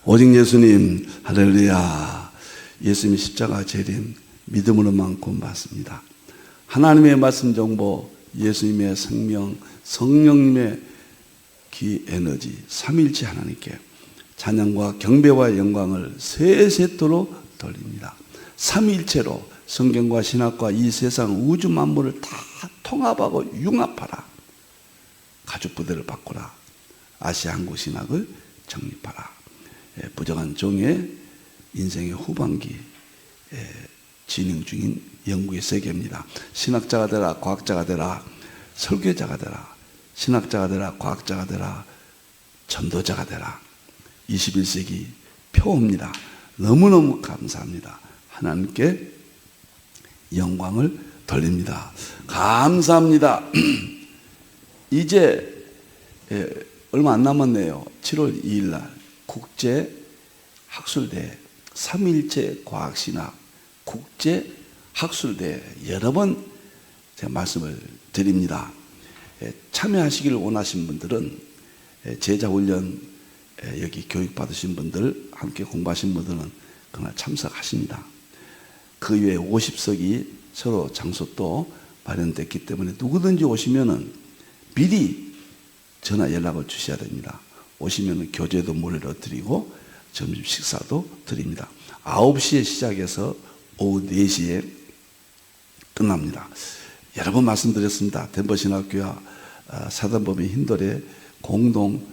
오직 예수님, 할렐루야. 예수님이 십자가 재림 믿음으로만 구원받습니다. 하나님의 말씀 정보, 예수님의 생명, 성령님의 기 에너지, 삼일체 하나님께 찬양과 경배와 영광을 세세토록 돌립니다. 삼일체로 성경과 신학과 이 세상 우주 만물을 다 통합하고 융합하라. 가죽 부대를 바꾸라. 아시아 한국 신학을 정립하라. 부정한 종의 인생의 후반기 진행 중인 연구의 세계입니다. 신학자가 되라, 과학자가 되라, 설교자가 되라, 신학자가 되라, 과학자가 되라, 전도자가 되라. 21세기 표입니다. 너무너무 감사합니다. 하나님께 영광을 돌립니다. 감사합니다. 이제 얼마 안 남았네요. 7월 2일 날 국제학술대회 3일째 과학신학 국제학술대회 여러 번 제가 말씀을 드립니다. 참여하시기를 원하신 분들은 제자훈련 여기 교육받으신 분들 함께 공부하신 분들은 그날 참석하십니다. 그 외에 50석이 서로 장소 또 마련됐기 때문에 누구든지 오시면은 미리 전화 연락을 주셔야 됩니다. 오시면은 교재도 무료로 드리고 점심 식사도 드립니다. 9시에 시작해서 오후 4시에 끝납니다. 여러 번 말씀드렸습니다. 덴버신학교와 사단법인 힌돌의 공동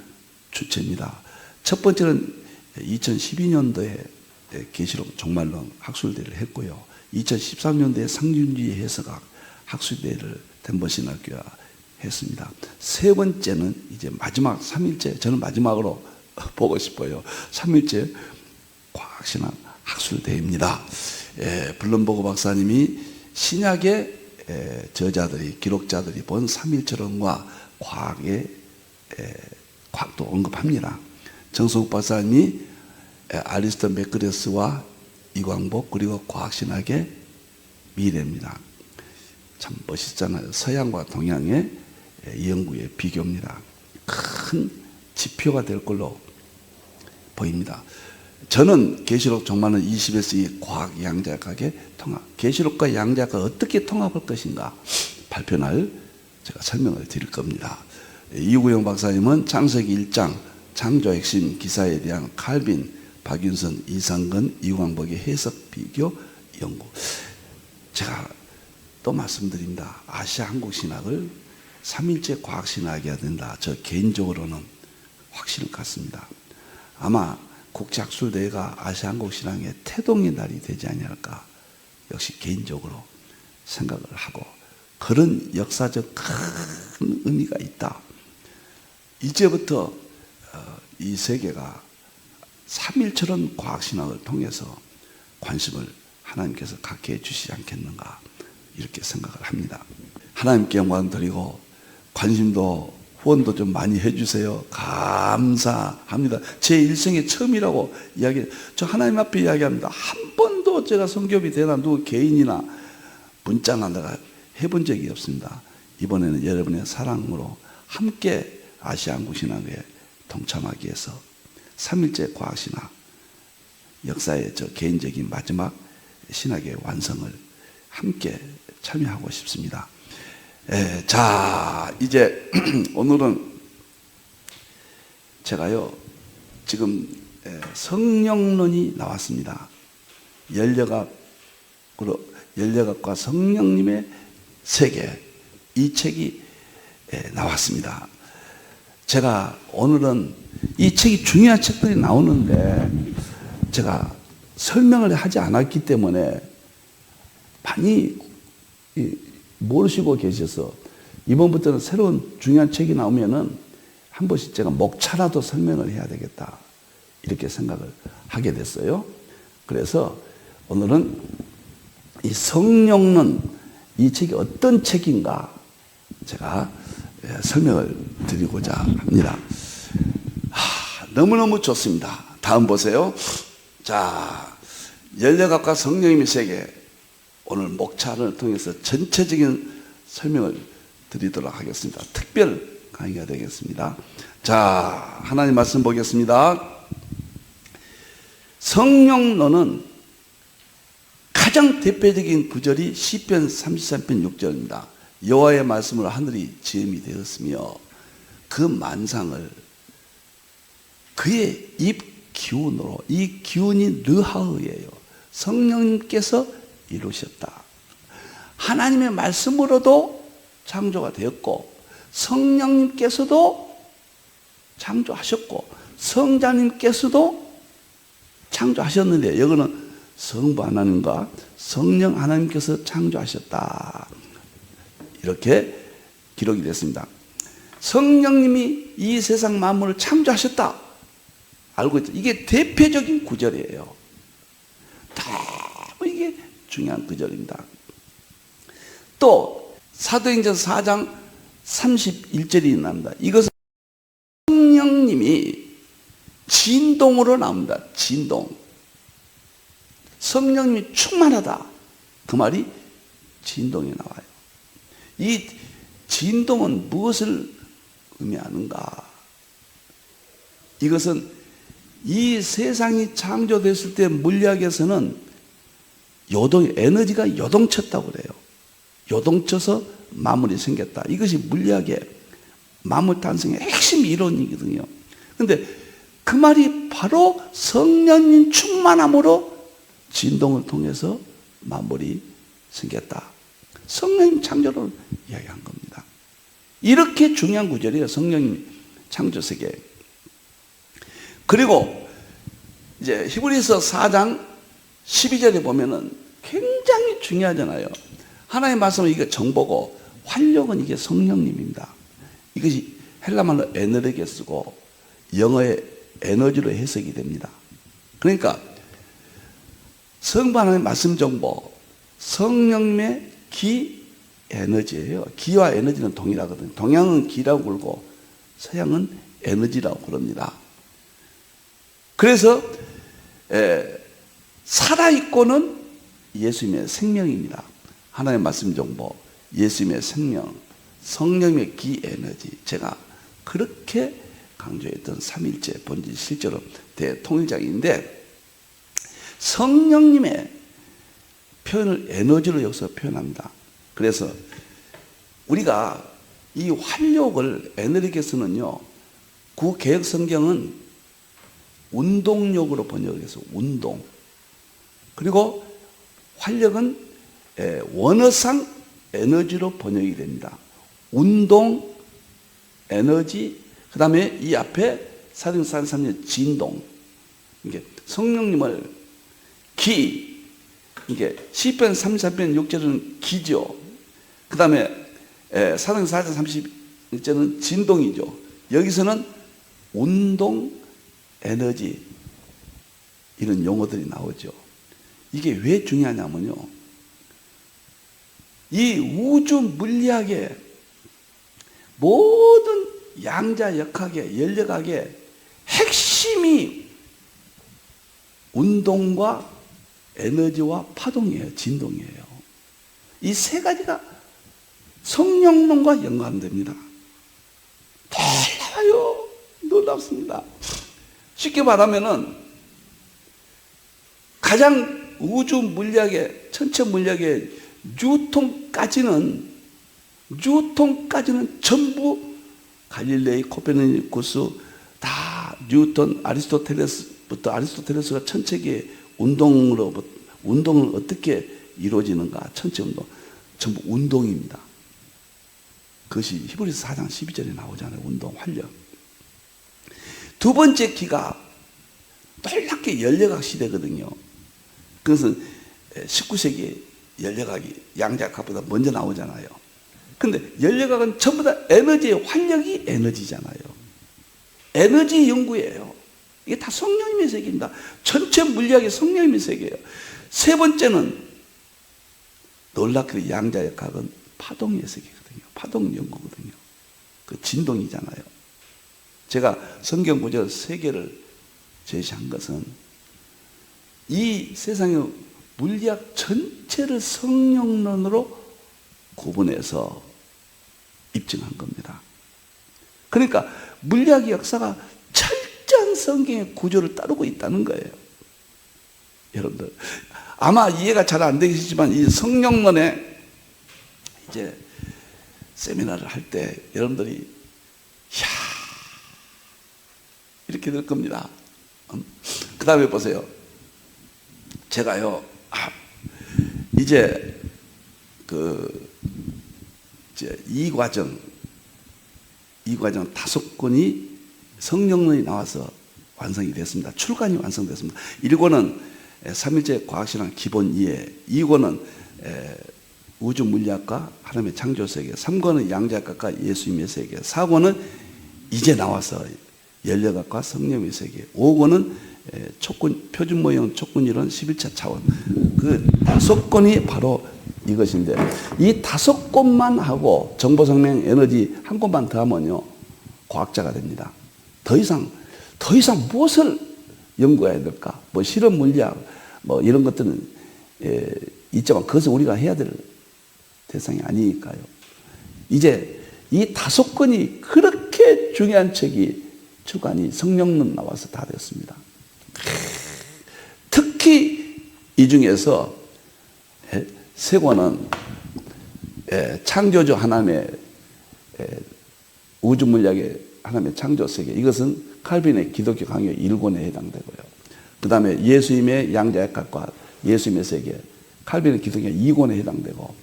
주최입니다. 첫 번째는 2012년도에 계시록 종말론 학술대회를 했고요. 2013년도에 상준주의 해석학 학술대회를 덴버신학교와 했습니다. 세 번째는 이제 마지막 3일째, 저는 마지막으로 보고 싶어요. 3일째 과학신학 학술대회입니다. 블럼버그 박사님이 신약의 저자들이, 기록자들이 본 3일체론과 과학도 언급합니다. 정성욱 박사님이 알리스터 맥그레스와 이광복 그리고 과학신학의 미래입니다. 참 멋있잖아요. 서양과 동양의 연구의 비교입니다. 큰 지표가 될 걸로 보입니다. 저는 계시록 종말은 21세기 과학 양자학의 통합, 계시록과 양자학을 어떻게 통합할 것인가 발표날 제가 설명을 드릴 겁니다. 이구영 박사님은 창세기 1장 창조 핵심 기사에 대한 칼빈, 박윤선, 이상근, 이광복의 해석 비교 연구. 제가 또 말씀드립니다. 아시아 한국 신학을 3일째 과학 신학이 해야 된다. 저 개인적으로는 확신을 갖습니다. 아마 국제학술대회가 아시아 한국 신학의 태동의 날이 되지 아니할까 역시 개인적으로 생각을 하고 그런 역사적 큰 의미가 있다. 이제부터 이 세계가 3일처럼 과학신학을 통해서 관심을 하나님께서 갖게 해주시지 않겠는가 이렇게 생각을 합니다. 하나님께 영광 드리고 관심도 후원도 좀 많이 해주세요. 감사합니다. 제 일생의 처음이라고 저 하나님 앞에 이야기합니다. 한 번도 제가 선교비 되나 누구 개인이나 문자나 내가 해본 적이 없습니다. 이번에는 여러분의 사랑으로 함께 아시아 한국 신학에 동참하기 위해서 3일째 과학신학 역사의 저 개인적인 마지막 신학의 완성을 함께 참여하고 싶습니다. 자, 이제 오늘은 제가요 지금 성령론이 나왔습니다. 연력학과 성령님의 세계 이 책이 나왔습니다. 제가 오늘은 이 책이 중요한 책들이 나오는데 제가 설명을 하지 않았기 때문에 많이 모르시고 계셔서 이번부터는 새로운 중요한 책이 나오면은 한 번씩 제가 목차라도 설명을 해야 되겠다 이렇게 생각을 하게 됐어요. 그래서 오늘은 이 성령론 이 책이 어떤 책인가 제가 설명을 드리고자 합니다. 너무너무 좋습니다. 다음 보세요. 자, 연력학과 성령님의 세계 오늘 목차를 통해서 전체적인 설명을 드리도록 하겠습니다. 특별 강의가 되겠습니다. 자, 하나님 말씀 보겠습니다. 성령론은 가장 대표적인 구절이 시편 33편 6절입니다. 여호와의 말씀으로 하늘이 지음이 되었으며 그 만상을 그의 입 기운으로, 이 기운이 르하의예요. 성령님께서 이루셨다. 하나님의 말씀으로도 창조가 되었고 성령님께서도 창조하셨고 성자님께서도 창조하셨는데 여기는 성부 하나님과 성령 하나님께서 창조하셨다. 이렇게 기록이 됐습니다. 성령님이 이 세상 만물을 창조하셨다. 알고 있죠? 이게 대표적인 구절이에요. 너무 이게 중요한 구절입니다. 또 사도행전 4장 31절이 나옵니다. 이것은 성령님이 진동으로 나옵니다. 진동. 성령님이 충만하다. 그 말이 진동이 나와요. 이 진동은 무엇을 의미하는가? 이것은 이 세상이 창조됐을 때 물리학에서는 에너지가 요동쳤다고 그래요. 요동쳐서 만물이 생겼다. 이것이 물리학의 만물 탄생의 핵심 이론이거든요. 그런데 그 말이 바로 성령님 충만함으로 진동을 통해서 만물이 생겼다. 성령님 창조를 이야기한 겁니다. 이렇게 중요한 구절이에요. 성령님 창조 세계. 그리고 이제 히브리서 4장 12절에 보면은 굉장히 중요하잖아요. 하나님의 말씀은 이게 정보고 활력은 이게 성령님입니다. 이것이 헬라말로 에너르게 쓰고 영어의 에너지로 해석이 됩니다. 그러니까 성부 하나님의 말씀 정보, 성령님의 기 에너지예요. 기와 에너지는 동일하거든요. 동양은 기라고 부르고 서양은 에너지라고 부릅니다. 그래서 살아있고는 예수님의 생명입니다. 하나님의 말씀 정보, 예수님의 생명, 성령의 기 에너지. 제가 그렇게 강조했던 삼일체 본질 실제로 대통일장인데 성령님의 표현을 에너지로 여기서 표현합니다. 그래서 우리가 이 활력을 에너지에서는요, 구개혁 성경은 운동력으로 번역해서 운동. 그리고 활력은 원어상 에너지로 번역이 됩니다. 운동, 에너지, 그 다음에 이 앞에 사도행전 3년 진동. 이게 성령님을 기, 이게 시편 33편 6절은 기죠. 그 다음에 사도행전 4장 31절은 진동이죠. 여기서는 운동, 에너지 이런 용어들이 나오죠. 이게 왜 중요하냐면요, 이 우주 물리학의 모든 양자역학의 연력학의 핵심이 운동과 에너지와 파동이에요. 진동이에요. 이 세 가지가 성령론과 연관됩니다. 놀라워요. 놀랍습니다. 쉽게 말하면은 가장 우주 물리학의 천체 물리학의 뉴턴까지는 전부 갈릴레이, 코페르니쿠스 다 뉴턴, 아리스토텔레스가 천체계의 운동을 어떻게 이루어지는가, 천체 운동 전부 운동입니다. 그것이 히브리서 4장 12절에 나오잖아요. 운동, 활력. 두 번째 기가 놀랍게 연력학 시대거든요. 그것은 19세기 연력학이 양자역학보다 먼저 나오잖아요. 근데 연력학은 전부 다 에너지의 활력이 에너지잖아요. 에너지 연구예요. 이게 다 성령님의 세계입니다. 전체 물리학이 성령님의 세계예요. 세 번째는 놀랍게도 양자역학은 파동의 세계거든요. 파동 연구거든요. 그 진동이잖아요. 제가 성경 구절 3개를 제시한 것은 이 세상의 물리학 전체를 성령론으로 구분해서 입증한 겁니다. 그러니까 물리학의 역사가 철저한 성경의 구조를 따르고 있다는 거예요. 여러분들 아마 이해가 잘 안 되시지만 이 성령론에 이제 세미나를 할 때 여러분들이 이야 이렇게 될 겁니다. 그 다음에 보세요. 제가요 이제 이 과정 5권이 성령론이 나와서 완성이 됐습니다. 출간이 완성됐습니다. 1권은 삼일째 과학신앙 기본 이해, 2권은 우주 물리학과 하나님의 창조세계, 3권은 양자학과 예수님의 세계, 4권은 이제 나와서 연력학과 성령의 세계, 5권은 촉군, 표준 모형 촉군 이론 11차 차원. 그 5권이 바로 이것인데 이 5권만 하고 정보생명 에너지 한 권만 더 하면요 과학자가 됩니다. 더 이상 무엇을 연구해야 될까? 뭐 실험 물리학 뭐 이런 것들은 있지만 그것을 우리가 해야 될 대상이 아니니까요. 이제 이 5권이 그렇게 중요한 책이 출간이 성령론 나와서 다 됐습니다. 특히 이 중에서 3권은 창조주 하나님의 우주 물리학의 하나님의 창조세계, 이것은 칼빈의 기독교 강요 1권에 해당되고요. 그 다음에 예수님의 양자역학과 예수님의 세계, 칼빈의 기독교 2권에 해당되고,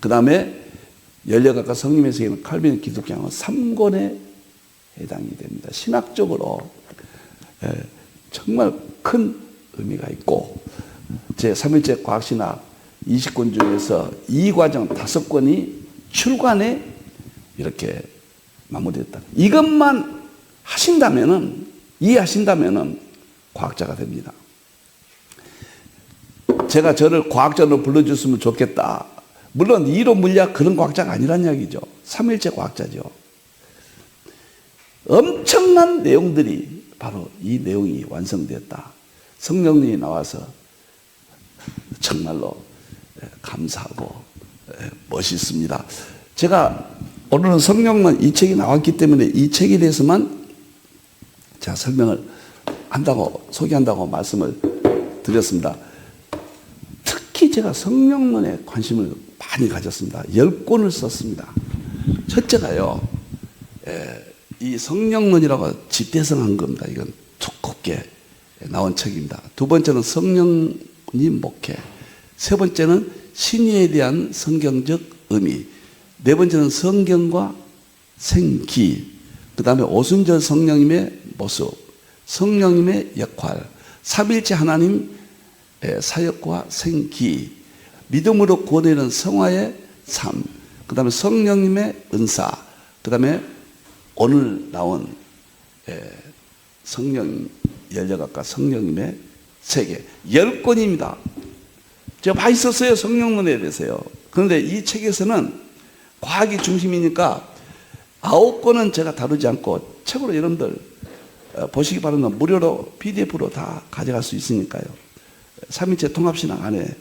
그 다음에 연력학과 성령의 세계는 칼빈의 기독교 강요 3권에 해당이 됩니다. 신학적으로 정말 큰 의미가 있고 제3일째 과학신학 20권 중에서 이 과정 5권이 출간에 이렇게 마무리됐다. 이것만 이해하신다면은 과학자가 됩니다. 제가 저를 과학자로 불러줬으면 좋겠다. 물론 이론 물리학 그런 과학자가 아니란 이야기죠. 3일째 과학자죠. 엄청난 내용들이 바로 이 내용이 완성되었다. 성령님이 나와서 정말로 감사하고 멋있습니다. 제가 오늘은 성령론 이 책이 나왔기 때문에 이 책에 대해서만 제가 설명을 소개한다고 말씀을 드렸습니다. 특히 제가 성령론에 관심을 많이 가졌습니다. 10권을 썼습니다. 첫째가요, 이 성령론이라고 집대성한 겁니다. 이건 두껍게 나온 책입니다. 두 번째는 성령님 목회, 세 번째는 신의에 대한 성경적 의미, 네 번째는 성경과 생기, 그 다음에 오순절 성령님의 모습, 성령님의 역할, 삼일째 하나님 사역과 생기, 믿음으로 구원되는 성화의 삶, 그 다음에 성령님의 은사, 그 다음에 오늘 나온 성령 연력학과 성령님의 세계 10권입니다. 제가 많이 썼어요. 성령론에 대해서요. 그런데 이 책에서는 과학이 중심이니까 9권은 제가 다루지 않고 책으로 여러분들 보시기 바랍니다. 무료로 PDF로 다 가져갈 수 있으니까요. 3일째 통합신학 안에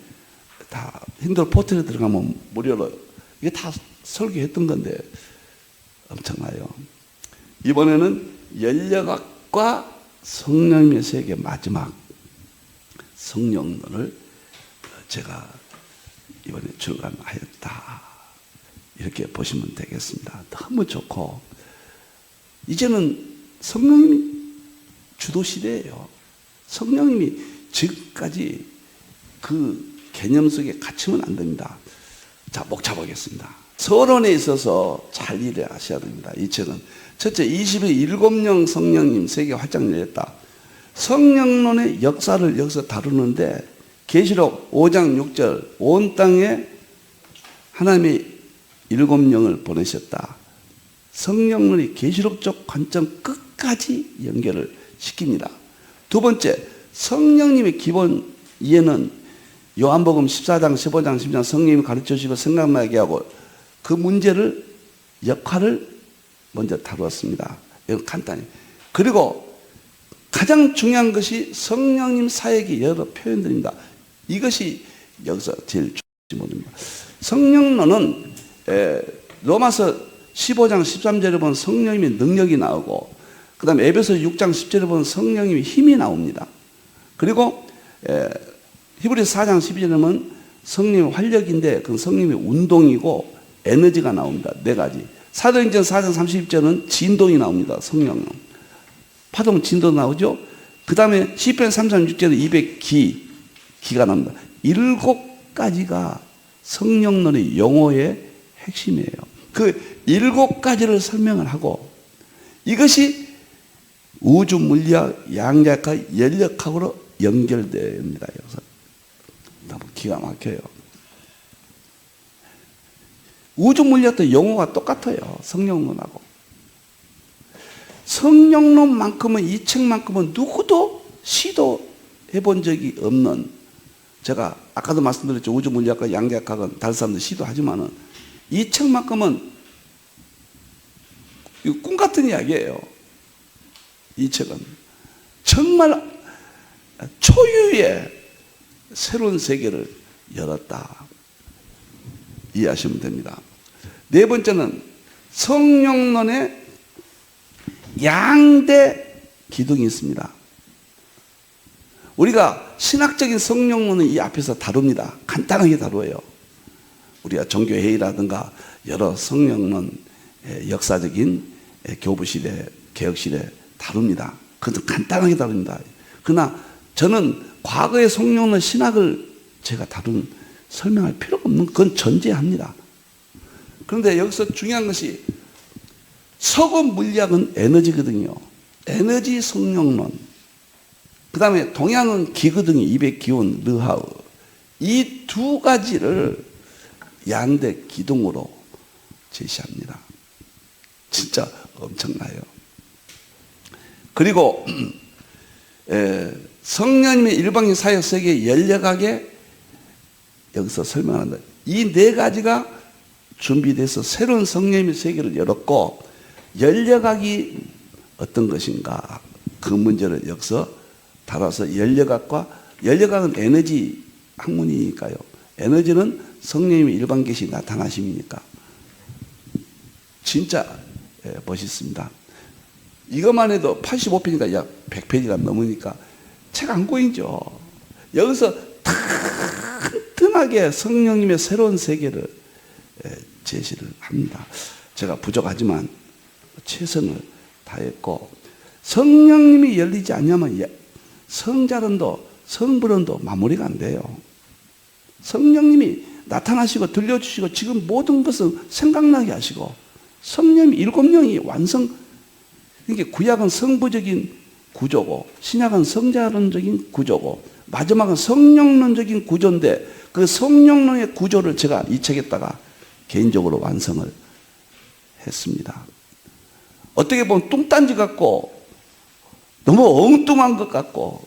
다 힌들 포털에 들어가면 무료로 이게 다 설교했던 건데 엄청나요. 이번에는 연력학과 성령님의 세계 마지막 성령론을 제가 이번에 출간하였다. 이렇게 보시면 되겠습니다. 너무 좋고 이제는 성령님이 주도 시대예요. 성령님이 지금까지 그 개념 속에 갇히면 안 됩니다. 자, 목 잡아보겠습니다. 서론에 있어서 잘 이해하셔야 됩니다. 이 책은 첫째, 27명 성령님 세계 활짝 열렸다. 성령론의 역사를 여기서 다루는데 계시록 5장 6절 온 땅에 하나님의 7영을 보내셨다. 성령론이 계시록적 관점 끝까지 연결을 시킵니다. 두 번째, 성령님의 기본 이해는 요한복음 14장, 15장, 10장 성령님이 가르쳐 주시고 생각나게 하고 그 문제를 역할을 먼저 다루었습니다. 이건 간단히. 그리고 가장 중요한 것이 성령님 사역의 여러 표현들입니다. 이것이 여기서 제일 중요합니다. 성령론은 로마서 15장 13절에 보면 성령님의 능력이 나오고 그 다음에 에베소 6장 10절에 보면 성령님의 힘이 나옵니다. 그리고 히브리서 4장 12절에 보면 성령의 활력인데 그건 성령의 운동이고 에너지가 나옵니다. 네 가지. 사도행전 4장 30절은 진동이 나옵니다. 성령. 파동 진도 나오죠. 그 다음에 시편 336절에 입에 기가 납니다. 7가지가 성령론의 용어의 핵심이에요. 그 7가지를 설명을 하고 이것이 우주 물리학, 양자역학, 연력학으로 연결됩니다. 여기서 너무 기가 막혀요. 우주 물리학도 용어가 똑같아요. 성령론하고. 성령론만큼은 이 책만큼은 누구도 시도해 본 적이 없는, 제가 아까도 말씀드렸죠. 우주 물리학과 양자역학은 다른 사람들 시도하지만은 이 책만큼은 꿈 같은 이야기예요. 이 책은 정말 초유의 새로운 세계를 열었다. 이해하시면 됩니다. 네 번째는 성령론의 양대 기둥이 있습니다. 우리가 신학적인 성령론은 이 앞에서 다룹니다. 간단하게 다루어요. 우리가 종교회의라든가 여러 성령론 역사적인 교부시대, 개혁시대 다룹니다. 그것도 간단하게 다룹니다. 그러나 저는 과거의 성령론 신학을 제가 설명할 필요가 없는, 그건 전제합니다. 그런데 여기서 중요한 것이 서구 물리학은 에너지거든요. 에너지 성령론. 그 다음에 동양은 기거든요. 입의 기운, 르하우. 이 두 가지를 양대 기둥으로 제시합니다. 진짜 엄청나요. 그리고 성령님의 일방적인 사역 세계에 열려가게 여기서 설명한다. 이 네 가지가 준비돼서 새로운 성령님의 세계를 열었고, 열려각이 어떤 것인가, 그 문제를 여기서 다뤄서 열려각은 에너지 학문이니까요. 에너지는 성령님의 일반 계시 나타나심이니까 진짜 멋있습니다. 이것만 해도 85페이지가 약 100페이지가 넘으니까 책 안 보이죠. 여기서 튼튼하게 성령님의 새로운 세계를 제시를 합니다. 제가 부족하지만 최선을 다했고, 성령님이 열리지 않으면 성자론도 성불론도 마무리가 안 돼요. 성령님이 나타나시고 들려주시고 지금 모든 것은 생각나게 하시고, 성령이 7명이 완성. 이게 구약은 성부적인 구조고 신약은 성자론적인 구조고 마지막은 성령론적인 구조인데, 그 성령론의 구조를 제가 이 책에다가 개인적으로 완성을 했습니다. 어떻게 보면 뚱딴지 같고 너무 엉뚱한 것 같고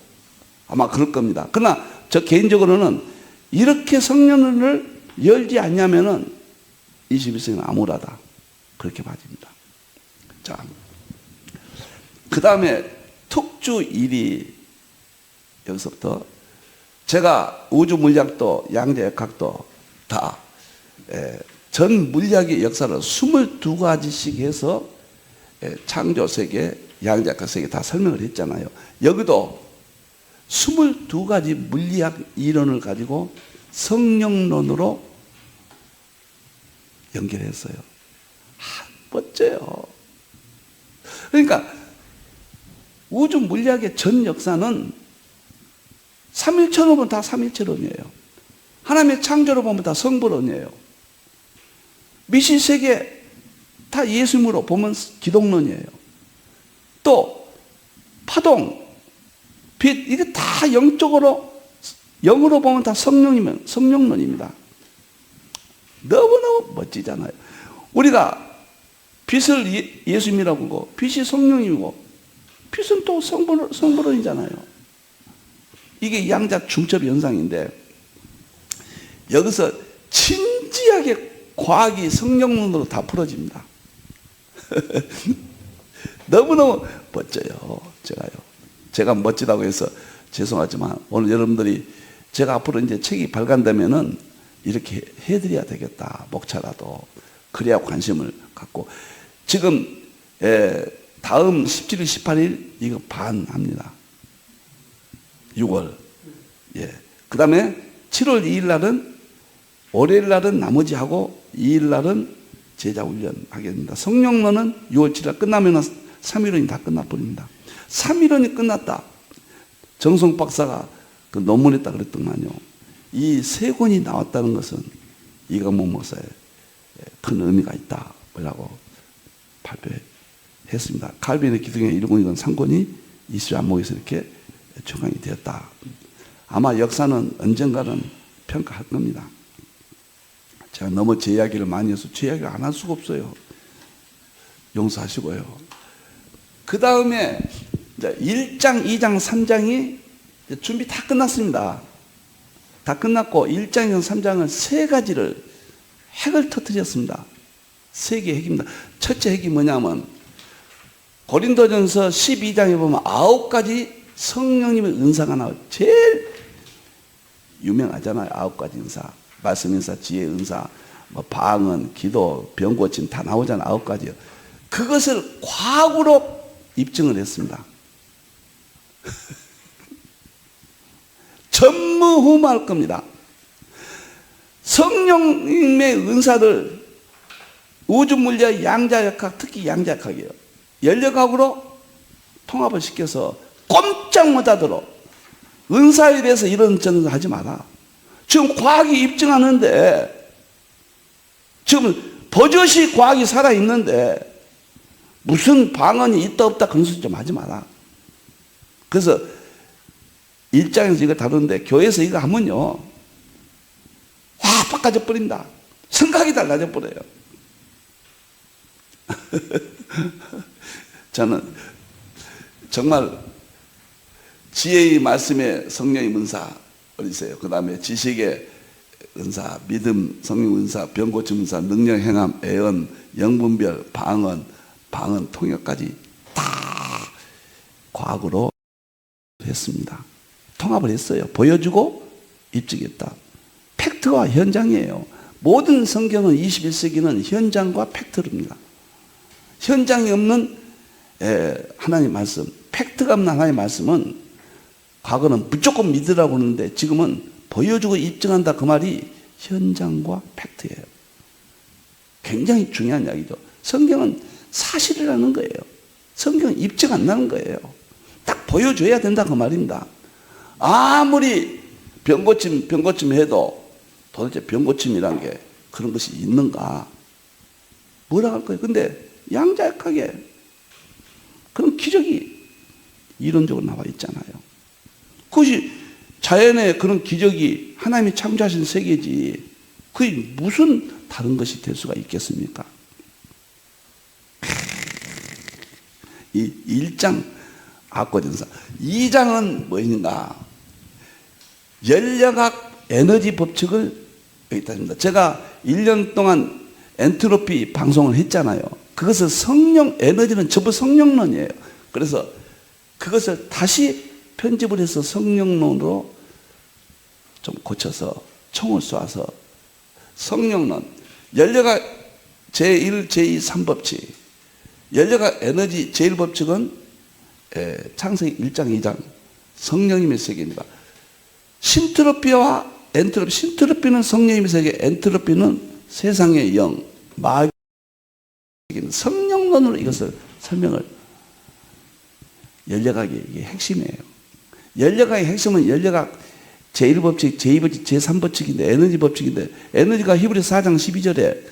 아마 그럴 겁니다. 그러나 저 개인적으로는 이렇게 성령론을 열지 않냐면은 21세기는 암울하다, 그렇게 봐집니다. 자, 그 다음에 특주 1위, 여기서부터 제가 우주 물리학도 양자역학도 다 전 물리학의 역사를 22가지씩 해서 창조세계, 양자역학 세계 다 설명을 했잖아요. 여기도 22가지 물리학 이론을 가지고 성령론으로 연결했어요. 멋져요. 그러니까 우주 물리학의 전 역사는 삼일체로 보면 다 삼일체론이에요. 하나님의 창조로 보면 다 성불론이에요. 미신세계 다 예수님으로 보면 기독론이에요. 또 파동, 빛, 이게 다 영적으로, 영으로 보면 다 성령론입니다. 너무너무 멋지잖아요. 우리가 빛을 예수님이라고 하고 빛이 성령이고 빛은 또 성불론이잖아요. 이게 양자 중첩 현상인데, 여기서 진지하게 과학이 성령론으로 다 풀어집니다. 너무너무 멋져요. 제가 멋지다고 해서 죄송하지만 오늘 여러분들이 제가 앞으로 이제 책이 발간되면은 이렇게 해드려야 되겠다. 목차라도. 그래야 관심을 갖고. 지금 다음 17일, 18일 이거 반합니다. 6월. 예. 그 다음에 7월 2일 날은, 월요일 날은 나머지 하고 2일 날은 제자 훈련 하게 됩니다. 성령론은 6월 7일 날 끝나면 3일원이 다 끝나버립니다. 3일원이 끝났다. 정성 박사가 그 논문했다 그랬더만요. 이 세 권이 나왔다는 것은 이강목 목사의 큰 의미가 있다. 라고 발표했습니다. 칼빈의 기둥에 이르고 이건 3권이 이스라엘 안목에서 이렇게 출간이 되었다. 아마 역사는 언젠가는 평가할 겁니다. 제가 너무 제 이야기를 많이 해서 제 이야기를 안 할 수가 없어요. 용서하시고요. 그 다음에 1장, 2장, 3장이 준비 다 끝났습니다. 다 끝났고 1장에서 3장은 세 가지를 핵을 터뜨렸습니다. 세 개의 핵입니다. 첫째 핵이 뭐냐면 고린도전서 12장에 보면 9가지 성령님의 은사가 나와요. 제일 유명하잖아요. 9가지 은사. 말씀 은사, 지혜 은사, 뭐 방언, 기도, 병 고침 다 나오잖아요. 9가지요. 그것을 과학으로 입증을 했습니다. 전무후무할 겁니다. 성령님의 은사를 우주물리학, 양자역학, 특히 양자역학이에요. 연력학으로 통합을 시켜서 꼼짝 못하도록 은사에 대해서 이런 전을 하지 마라. 지금 과학이 입증하는데, 지금 버젓이 과학이 살아있는데 무슨 방언이 있다 없다 그런 소리 좀 하지 마라. 그래서 1장에서 이거 다루는데 교회에서 이거 하면요 확 바꿔져 버린다. 생각이 달라져 버려요. 저는 정말 지혜의 말씀에 성령의 은사 있어요. 그 다음에 지식의 은사, 믿음, 성령 은사, 병고침 은사, 능력 행함, 애언, 영분별, 방언 통역까지 다 과학으로 했습니다. 통합을 했어요. 보여주고 입증했다. 팩트와 현장이에요. 모든 성경은 21세기는 현장과 팩트입니다. 현장이 없는 하나님의 말씀, 팩트가 없는 하나님의 말씀은 과거는 무조건 믿으라고 하는데 지금은 보여주고 입증한다 그 말이 현장과 팩트예요. 굉장히 중요한 이야기죠. 성경은 사실이라는 거예요. 성경은 입증 안 나는 거예요. 딱 보여줘야 된다 그 말입니다. 아무리 병고침 해도 도대체 병고침이란 게 그런 것이 있는가? 뭐라 할 거예요? 근데 양자역학에 그런 기적이 이론적으로 나와 있잖아요. 그것이 자연의 그런 기적이 하나님이 창조하신 세계지 그게 무슨 다른 것이 될 수가 있겠습니까? 이 1장 악고전사 2장은 뭐인가? 연력학 에너지 법칙을 여기다 줍니다. 제가 1년 동안 엔트로피 방송을 했잖아요. 그것을 성령, 에너지는 전부 성령론이에요. 그래서 그것을 다시 편집을 해서 성령론으로 좀 고쳐서 총을 쏘아서 성령론, 연력학 제1, 제2, 3법칙, 연력학 에너지 제1법칙은 창세기 1장, 2장 성령님의 세계입니다. 신트로피와 엔트로피, 신트로피는 성령님의 세계, 엔트로피는 세상의 영, 마귀 성령론으로 이것을 설명을 연력학이 이게 핵심이에요. 연력학의 핵심은 연력학 제1법칙, 제2법칙, 제3법칙인데 에너지 법칙인데 에너지가 히브리서 4장 12절에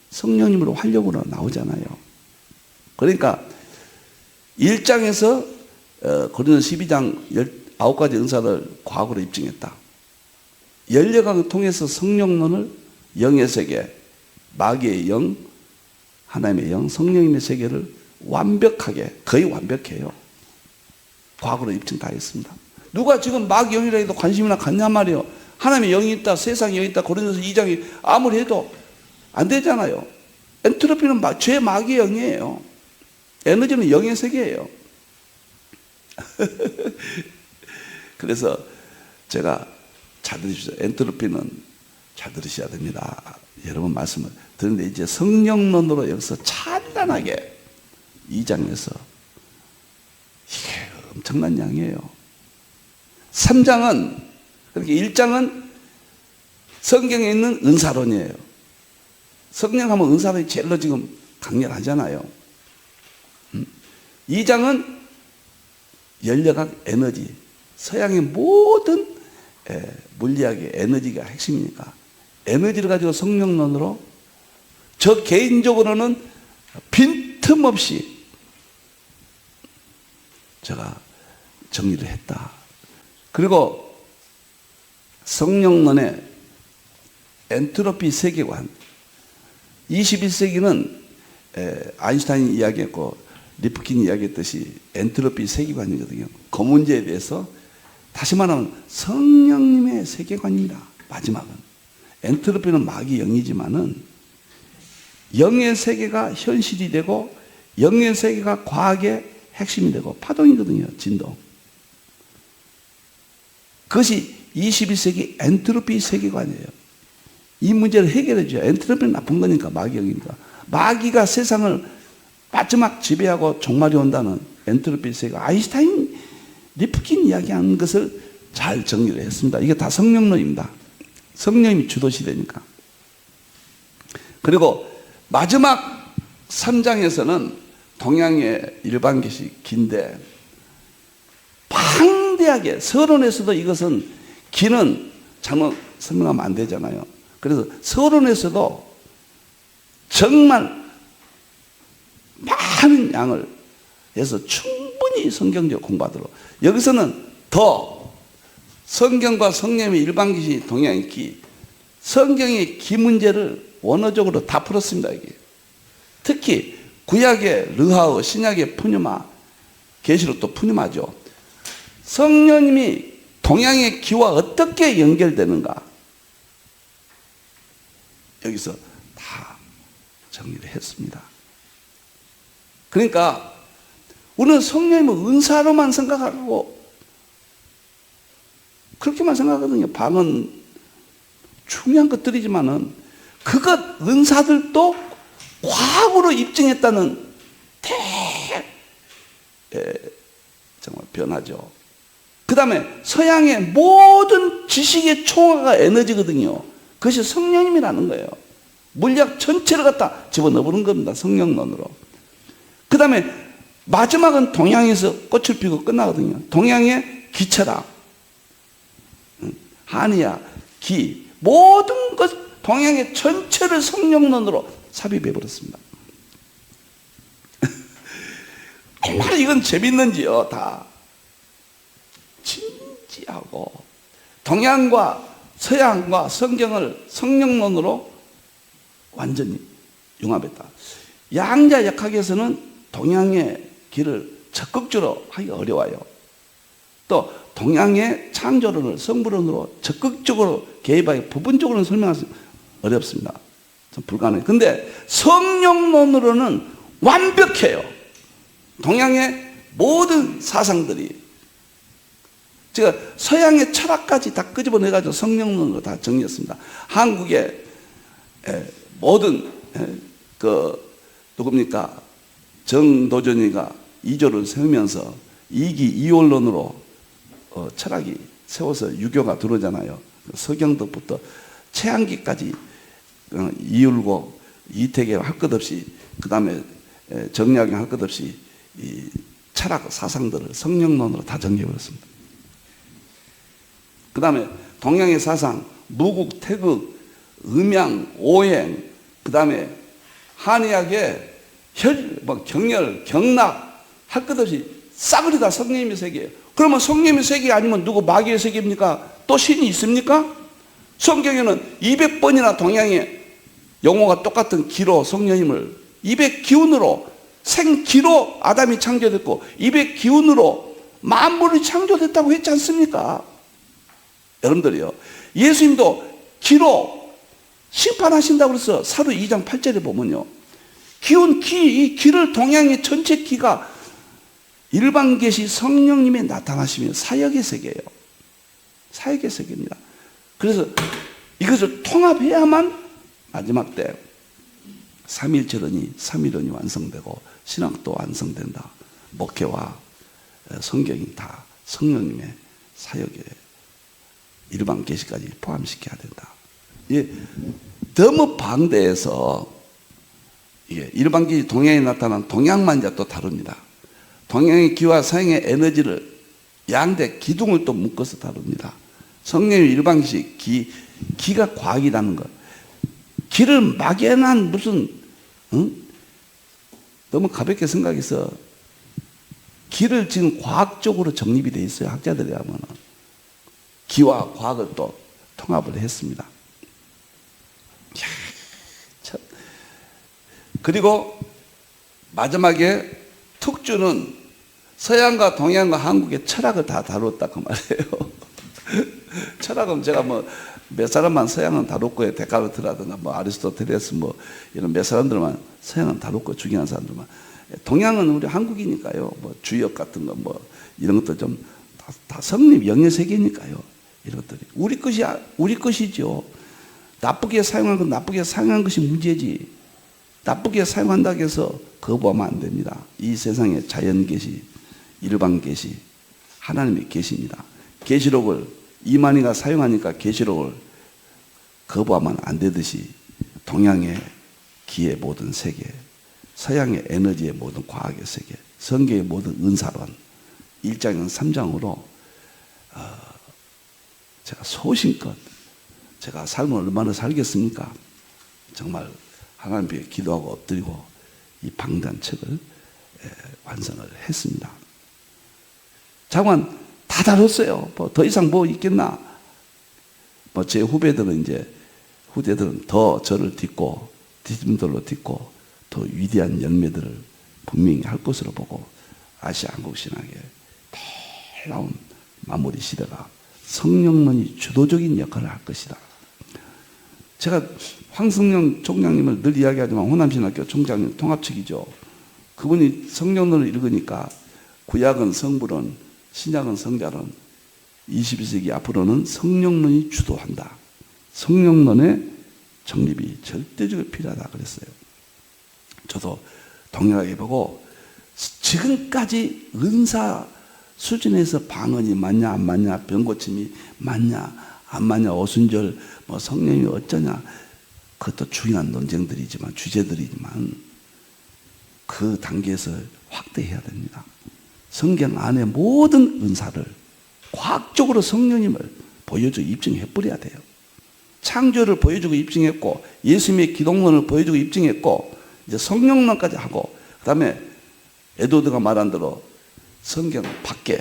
성령님으로 활력으로 나오잖아요. 그러니까 1장에서 고린도서 12장 9가지 은사를 과학으로 입증했다. 연력학을 통해서 성령론을 영의 세계, 마귀의 영, 하나님의 영, 성령님의 세계를 완벽하게, 거의 완벽해요. 과학으로 입증 다 했습니다. 누가 지금 마귀 영이라 해도 관심이나 갖냔 말이에요. 하나님의 영이 있다, 세상에 영이 있다, 고린도서 2장이 아무리 해도 안 되잖아요. 엔트로피는 죄 마귀의 영이에요. 에너지는 영의 세계예요. 그래서 제가 잘 들으십시오. 엔트로피는 잘 들으셔야 됩니다. 여러분 말씀을 듣는데 이제 성령론으로 여기서 찬란하게 2장에서 이게 엄청난 양이에요. 3장은 그렇게 1장은 성경에 있는 은사론이에요. 성령하면 은사론이 제일로 지금 강렬하잖아요. 2장은 열려각 에너지, 서양의 모든 물리학의 에너지가 핵심이니까 에너지를 가지고 성령론으로 저 개인적으로는 빈틈없이 제가 정리를 했다. 그리고 성령론의 엔트로피 세계관, 21세기는 아인슈타인이 이야기했고 리프킨이 이야기했듯이 엔트로피 세계관이거든요. 그 문제에 대해서 다시 말하면 성령님의 세계관입니다. 마지막은 엔트로피는 마귀 영이지만은 영의 세계가 현실이 되고 영의 세계가 과학의 핵심이 되고 파동이거든요. 진동. 그것이 21세기 엔트로피 세계관이에요. 이 문제를 해결해 줘야. 엔트로피는 나쁜 거니까, 마귀 영이니까. 마귀가 세상을 마지막 지배하고 종말이 온다는 엔트로피 세계. 아인슈타인, 리프킨 이야기하는 것을 잘 정리를 했습니다. 이게 다 성령론입니다. 성령님이 주도시되니까. 그리고 마지막 3장에서는 동양의 일반계시 긴데 방대하게 서론에서도 이것은 기는 잘못 설명하면 안 되잖아요. 그래서 서론에서도 정말 많은 양을 해서 충분히 성경적 공부하도록, 여기서는 더 성경과 성령의 일반계시 동양의 기, 성경의 기 문제를 원어적으로 다 풀었습니다. 이게 특히 구약의 르하우, 신약의 푸뉴마, 계시록도 푸뉴마죠. 성령님이 동양의 기와 어떻게 연결되는가, 여기서 다 정리를 했습니다. 그러니까 우리는 성령님은 은사로만 생각하고 그렇게만 생각하거든요. 방은 중요한 것들이지만은 그것 은사들도 과학으로 입증했다는 정말 변화죠. 그 다음에 서양의 모든 지식의 총화가 에너지거든요. 그것이 성령님이라는 거예요. 물리학 전체를 갖다 집어넣어보는 겁니다. 성령론으로. 그 다음에 마지막은 동양에서 꽃을 피고 끝나거든요. 동양의 기철학, 한의학, 기, 모든 것, 동양의 전체를 성령론으로 삽입해버렸습니다. 얼마나 이건 재밌는지요. 다 진지하고 동양과 서양과 성경을 성령론으로 완전히 융합했다. 양자역학에서는 동양의 길을 적극적으로 하기가 어려워요. 또 동양의 창조론을 성부론으로 적극적으로 개입하기, 부분적으로는 설명하기 어렵습니다. 좀 불가능해요. 근데 성령론으로는 완벽해요. 동양의 모든 사상들이. 제가 서양의 철학까지 다 끄집어내가지고 성령론으로 다 정리했습니다. 한국의 모든 누굽니까? 정도전이가 이조를 세우면서 이기 이원론으로 철학이 세워서 유교가 들어오잖아요. 서경덕부터 최한기까지 이율고 이태계 할 것 없이, 그 다음에 정약용 할 것 없이 이 철학 사상들을 성령론으로 다 정리해버렸습니다. 그 다음에 동양의 사상, 무국, 태극, 음양, 오행, 그 다음에 한의학의 경열, 경락 할 것 없이 싸그리 다 성령님의 세계예요. 그러면 성령님의 세계 아니면 누구 마귀의 세계입니까? 또 신이 있습니까? 성경에는 200번이나 동양의 용어가 똑같은 기로 성령님을 200기운으로 생기로 아담이 창조됐고 200기운으로 만물이 창조됐다고 했지 않습니까? 여러분들이요, 예수님도 기로 심판하신다고 그래서 사도 2장 8절에 보면요, 기운, 이 기를 동양의 전체 기가 일반 계시 성령님이 나타나시면 사역의 세계예요. 사역의 세계입니다. 그래서 이것을 통합해야만 마지막 때 삼일체론이, 삼일론이 완성되고 신학도 완성된다. 목회와 성경이 다 성령님의 사역의 일반 계시까지 포함시켜야 된다. 예, 너무 방대해서 이게 일반 계시 동양에 나타난 동양만 이제 또 다릅니다. 동양의 기와 서양의 에너지를 양대 기둥을 또 묶어서 다룹니다. 성령의 일반 계시 기가 과학이라는 것. 기를 막연한 무슨 너무 가볍게 생각해서 기를 지금 과학적으로 정립이 되어 있어요. 학자들이 하면은 기와 과학을 또 통합을 했습니다. 이야, 참. 그리고 마지막에 특주는 서양과 동양과 한국의 철학을 다 다뤘다 그 말이에요. 철학은 제가 뭐 몇 사람만 서양은 다뤘고요. 데카르트라든가 뭐 아리스토텔레스 뭐 이런 몇 사람들만 서양은 다뤘고 중요한 사람들만. 동양은 우리 한국이니까요. 뭐 주역 같은 거 뭐 이런 것도 좀 다 성립 영의 세계니까요. 이런 것들이 우리 것이죠. 나쁘게 사용한 건 나쁘게 사용한 것이 문제지. 나쁘게 사용한다고 해서 거부하면 안 됩니다. 이 세상에 자연 계시, 일반 계시, 하나님의 계시입니다. 계시록을 이만희가 사용하니까 계시록을 거부하면 안 되듯이 동양의 기의 모든 세계, 서양의 에너지의 모든 과학의 세계, 성경의 모든 은사론 1장은 3장으로 제가 소신껏 제가 삶을 얼마나 살겠습니까? 정말 하나님 앞에 기도하고 엎드리고 이 방대한 책을 완성을 했습니다. 장관 다 다뤘어요. 뭐 더 이상 뭐 있겠나? 뭐 제 후배들은 더 저를 딛고 디딤돌로 딛고 더 위대한 열매들을 분명히 할 것으로 보고 아시아 한국 신학의 놀라운 마무리 시대가 성령론이 주도적인 역할을 할 것이다. 제가 황성령 총장님을 늘 이야기하지만 호남신학교 총장님 통합측이죠. 그분이 성령론을 읽으니까 구약은 성불론, 신약은 성자론, 21세기 앞으로는 성령론이 주도한다. 성령론의 정립이 절대적으로 필요하다 그랬어요. 저도 동일하게 보고 지금까지 은사 수준에서 방언이 맞냐 안 맞냐, 병고침이 맞냐 안 맞냐, 오순절 뭐 성령이 어쩌냐, 그것도 중요한 논쟁들이지만 주제들이지만 그 단계에서 확대해야 됩니다. 성경 안에 모든 은사를 과학적으로 성령님을 보여주고 입증해 버려야 돼요. 창조를 보여주고 입증했고 예수님의 기독론을 보여주고 입증했고 이제 성령론까지 하고 그다음에 에드워드가 말한 대로 성경 밖에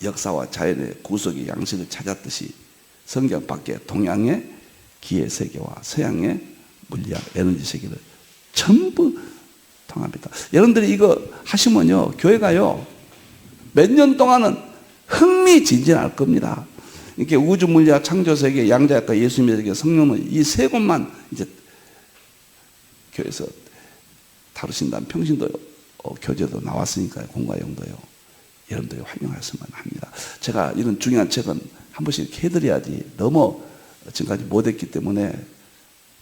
역사와 자연의 구속의 양식을 찾았듯이 성경 밖에 동양의 기의 세계와 서양의 물리학 에너지 세계를 전부 통합니다. 여러분들이 이거 하시면요 교회가요 몇 년 동안은 흥미진진할 겁니다. 이렇게 우주 물리학 창조 세계 양자역과 예수님의 세계 성령은 이 세 곳만 이제 교회에서 다루신다는 평신도 교재도 나왔으니까요. 공과용도요. 여러분들이 활용하시면 합니다. 제가 이런 중요한 책은 한 번씩 이렇게 해드려야지 너무 지금까지 못했기 때문에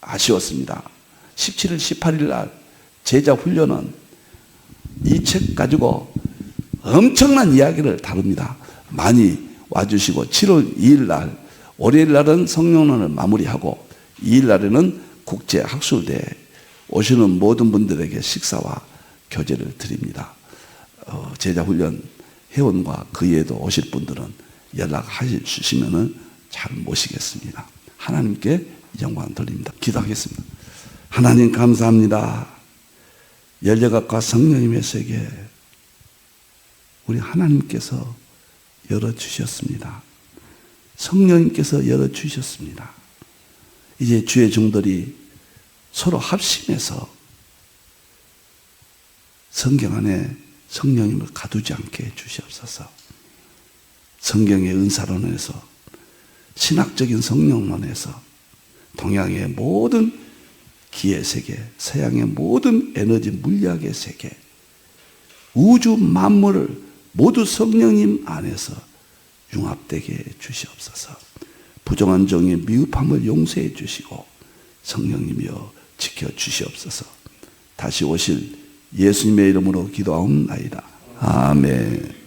아쉬웠습니다. 17일, 18일 날 제자 훈련은 이 책 가지고 엄청난 이야기를 다룹니다. 많이 와주시고 7월 2일 날 월요일 날은 성령론을 마무리하고 2일 날에는 국제학술대에 오시는 모든 분들에게 식사와 교제를 드립니다. 제자훈련 회원과 그 외에도 오실 분들은 연락하시면 잘 모시겠습니다. 하나님께 영광 돌립니다. 기도하겠습니다. 하나님 감사합니다. 열려각과 성령님의 세계 우리 하나님께서 열어주셨습니다. 성령님께서 열어주셨습니다. 이제 주의 종들이 서로 합심해서 성경 안에 성령님을 가두지 않게 해주시옵소서. 성경의 은사론에서 신학적인 성령론에서 동양의 모든 기의 세계, 서양의 모든 에너지 물리학의 세계, 우주 만물을 모두 성령님 안에서 융합되게 해 주시옵소서. 부정한 종의 미흡함을 용서해 주시고 성령님이여 지켜 주시옵소서. 다시 오실 예수님의 이름으로 기도하옵나이다. 아멘.